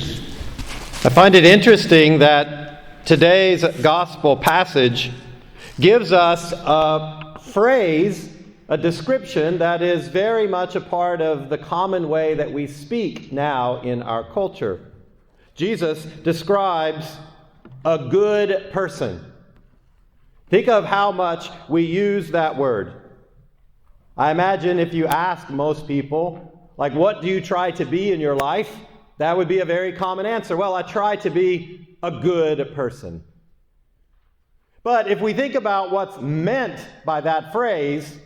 I find it interesting that today's gospel passage gives us a phrase, a description that is very much a part of the common way that we speak now in our culture. Jesus describes a good person. Think of how much we use that word. I imagine if you ask most people, like, what do you try to be in your life? That would be a very common answer. Well, I try to be a good person. But if we think about what's meant by that phrase,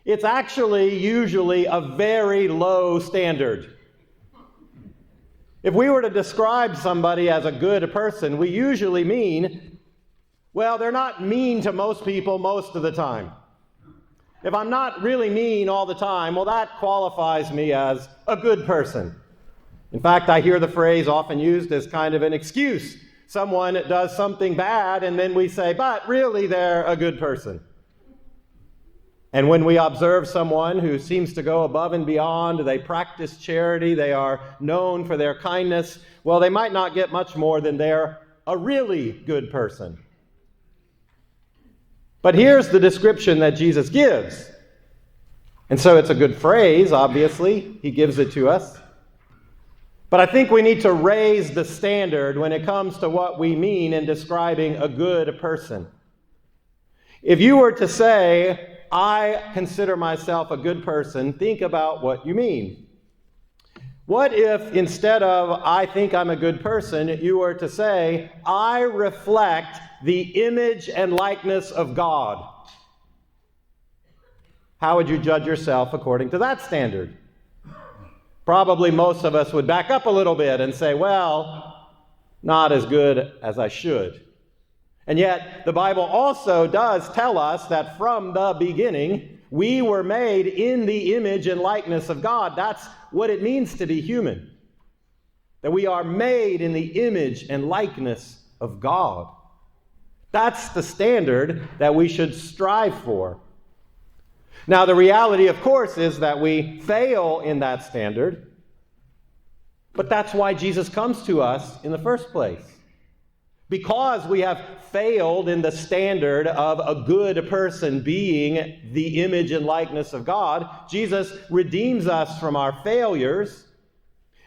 it's actually usually a very low standard. If we were to describe somebody as a good person, we usually mean, well, they're not mean to most people most of the time. If I'm not really mean all the time, well, that qualifies me as a good person. In fact, I hear the phrase often used as kind of an excuse. Someone does something bad, and then we say, but really they're a good person. And when we observe someone who seems to go above and beyond, they practice charity, they are known for their kindness, well, they might not get much more than they're a really good person. But here's the description that Jesus gives. And so it's a good phrase, obviously. He gives it to us. But I think we need to raise the standard when it comes to what we mean in describing a good person. If you were to say, I consider myself a good person, think about what you mean. What if instead of, I think I'm a good person, you were to say, I reflect the image and likeness of God? How would you judge yourself according to that standard? Probably most of us would back up a little bit and say, well, not as good as I should. And yet, the Bible also does tell us that from the beginning, we were made in the image and likeness of God. That's what it means to be human. That we are made in the image and likeness of God. That's the standard that we should strive for. Now, the reality, of course, is that we fail in that standard. But that's why Jesus comes to us in the first place. Because we have failed in the standard of a good person being the image and likeness of God, Jesus redeems us from our failures.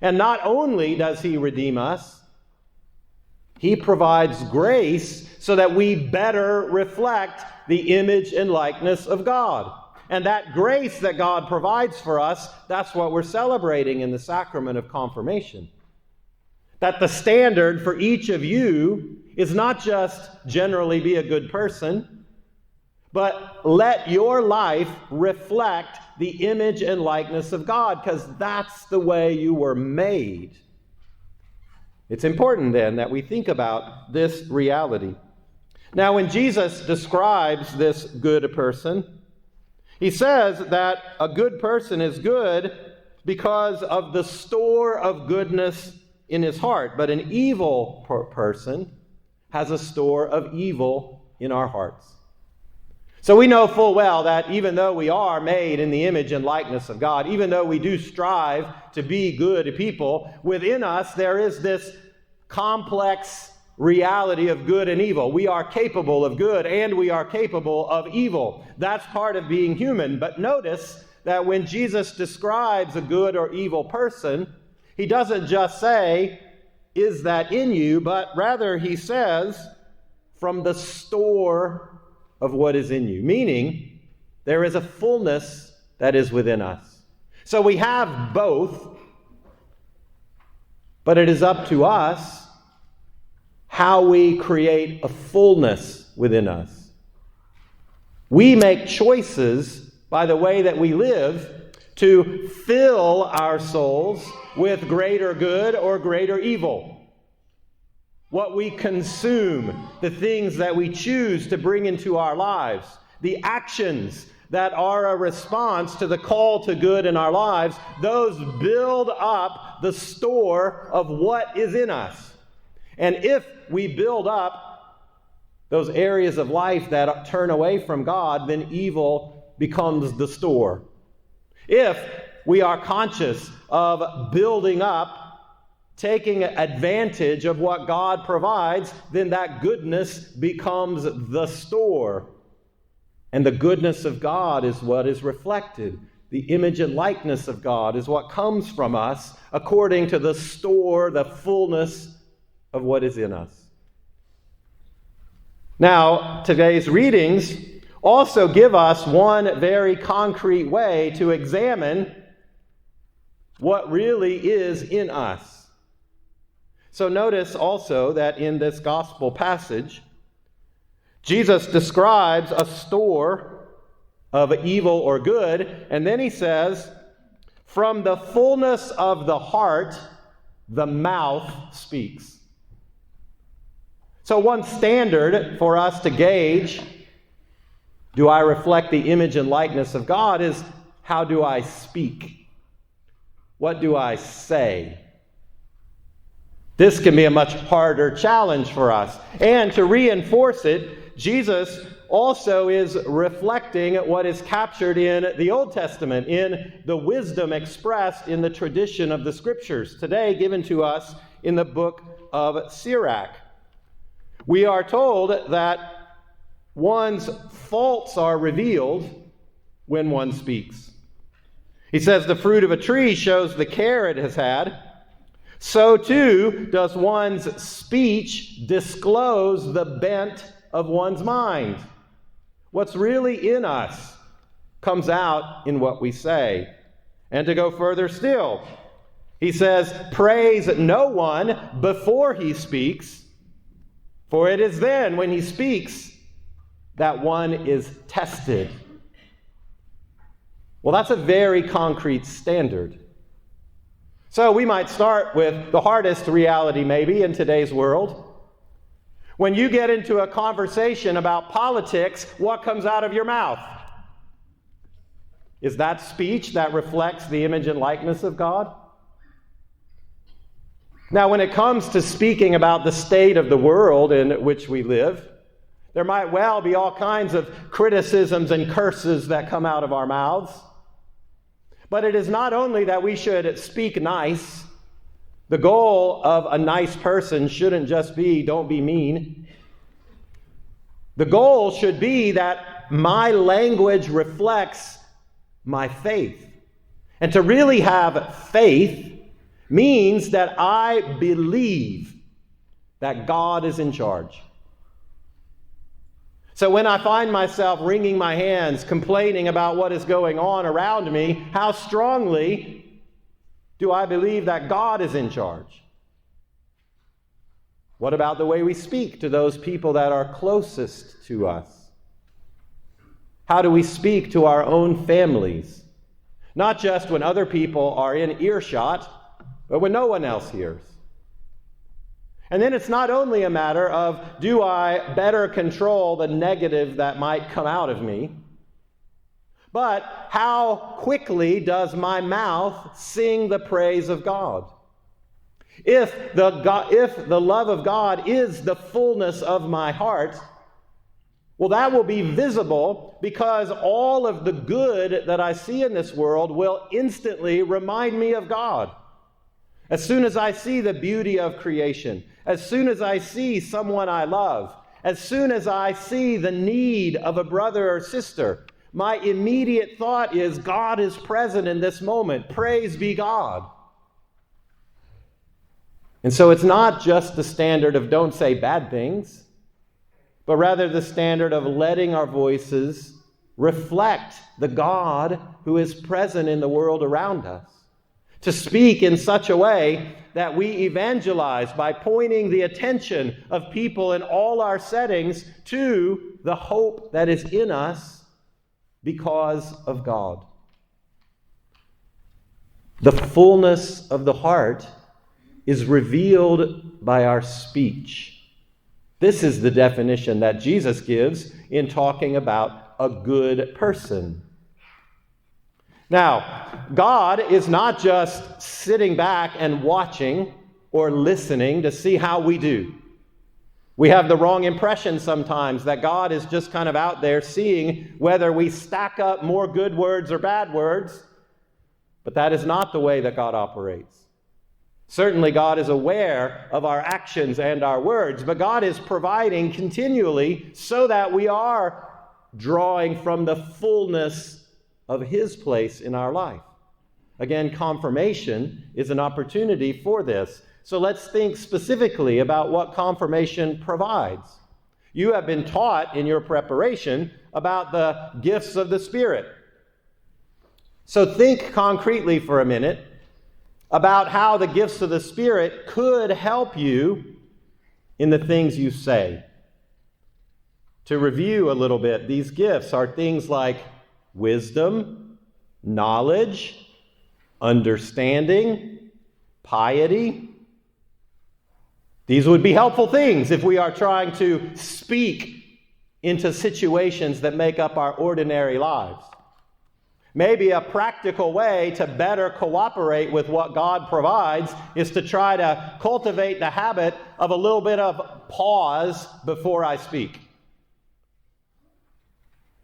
And not only does he redeem us, he provides grace so that we better reflect the image and likeness of God. And that grace that God provides for us, that's what we're celebrating in the sacrament of confirmation. That the standard for each of you is not just generally be a good person, but let your life reflect the image and likeness of God, because that's the way you were made. It's important then that we think about this reality. Now, when Jesus describes this good person, he says that a good person is good because of the store of goodness in his heart, but an evil person has a store of evil in our hearts. So we know full well that even though we are made in the image and likeness of God, even though we do strive to be good people, within us there is this complex reality of good and evil. We are capable of good and we are capable of evil. That's part of being human. But notice that when Jesus describes a good or evil person, he doesn't just say, is that in you? But rather he says, from the store of what is in you. Meaning, there is a fullness that is within us. So we have both, but it is up to us how we create a fullness within us. We make choices by the way that we live to fill our souls with greater good or greater evil. What we consume, the things that we choose to bring into our lives, the actions that are a response to the call to good in our lives, those build up the store of what is in us. And if we build up those areas of life that turn away from God, then evil becomes the store. If we are conscious of building up taking advantage of what God provides, then that goodness becomes the store. And the goodness of God is what is reflected. The image and likeness of God is what comes from us according to the store, the fullness of what is in us. Now, today's readings also give us one very concrete way to examine what really is in us. So notice also that in this gospel passage, Jesus describes a store of evil or good, and then he says, from the fullness of the heart, the mouth speaks. So one standard for us to gauge, do I reflect the image and likeness of God, is how do I speak? What do I say? This can be a much harder challenge for us. And to reinforce it, Jesus also is reflecting what is captured in the Old Testament, in the wisdom expressed in the tradition of the Scriptures, today given to us in the book of Sirach. We are told that one's faults are revealed when one speaks. He says the fruit of a tree shows the care it has had. So too does one's speech disclose the bent of one's mind. What's really in us comes out in what we say. And to go further still, he says, praise no one before he speaks, for it is then when he speaks that one is tested. Well, that's a very concrete standard. So we might start with the hardest reality maybe in today's world. When you get into a conversation about politics, what comes out of your mouth? Is that speech that reflects the image and likeness of God? Now, when it comes to speaking about the state of the world in which we live, there might well be all kinds of criticisms and curses that come out of our mouths. But it is not only that we should speak nice. The goal of a nice person shouldn't just be, don't be mean. The goal should be that my language reflects my faith. And to really have faith means that I believe that God is in charge. So when I find myself wringing my hands, complaining about what is going on around me, how strongly do I believe that God is in charge? What about the way we speak to those people that are closest to us? How do we speak to our own families? Not just when other people are in earshot, but when no one else hears. And then it's not only a matter of, do I better control the negative that might come out of me, but how quickly does my mouth sing the praise of God? If the love of God is the fullness of my heart, well, that will be visible because all of the good that I see in this world will instantly remind me of God. As soon as I see the beauty of creation, as soon as I see someone I love, as soon as I see the need of a brother or sister, my immediate thought is, God is present in this moment. Praise be God. And so it's not just the standard of don't say bad things, but rather the standard of letting our voices reflect the God who is present in the world around us. To speak in such a way that we evangelize by pointing the attention of people in all our settings to the hope that is in us because of God. The fullness of the heart is revealed by our speech. This is the definition that Jesus gives in talking about a good person. Now, God is not just sitting back and watching or listening to see how we do. We have the wrong impression sometimes that God is just kind of out there seeing whether we stack up more good words or bad words, but that is not the way that God operates. Certainly, God is aware of our actions and our words, but God is providing continually so that we are drawing from the fullness of His place in our life. Again, confirmation is an opportunity for this. So let's think specifically about what confirmation provides. You have been taught in your preparation about the gifts of the Spirit. So think concretely for a minute about how the gifts of the Spirit could help you in the things you say. To review a little bit, these gifts are things like wisdom, knowledge, understanding, piety. These would be helpful things if we are trying to speak into situations that make up our ordinary lives. Maybe a practical way to better cooperate with what God provides is to try to cultivate the habit of a little bit of pause before I speak.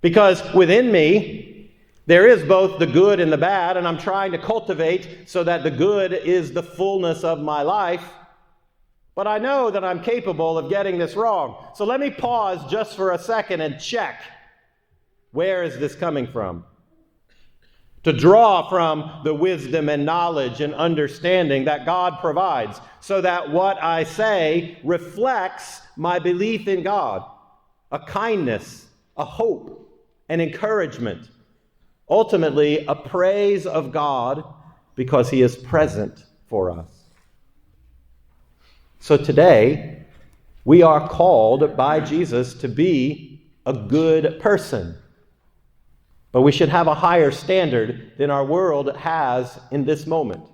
Because within me, there is both the good and the bad, and I'm trying to cultivate so that the good is the fullness of my life. But I know that I'm capable of getting this wrong. So let me pause just for a second and check. Where is this coming from? To draw from the wisdom and knowledge and understanding that God provides, so that what I say reflects my belief in God, a kindness, a hope, an encouragement, ultimately a praise of God because He is present for us. So today, we are called by Jesus to be a good person. But we should have a higher standard than our world has in this moment.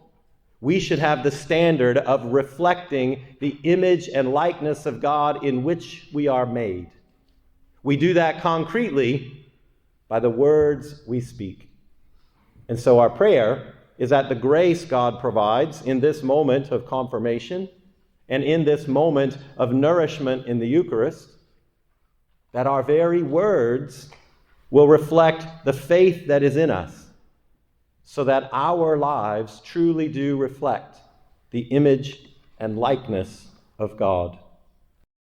We should have the standard of reflecting the image and likeness of God in which we are made. We do that concretely by the words we speak. And so our prayer is that the grace God provides in this moment of confirmation and in this moment of nourishment in the Eucharist, that our very words will reflect the faith that is in us, so that our lives truly do reflect the image and likeness of God.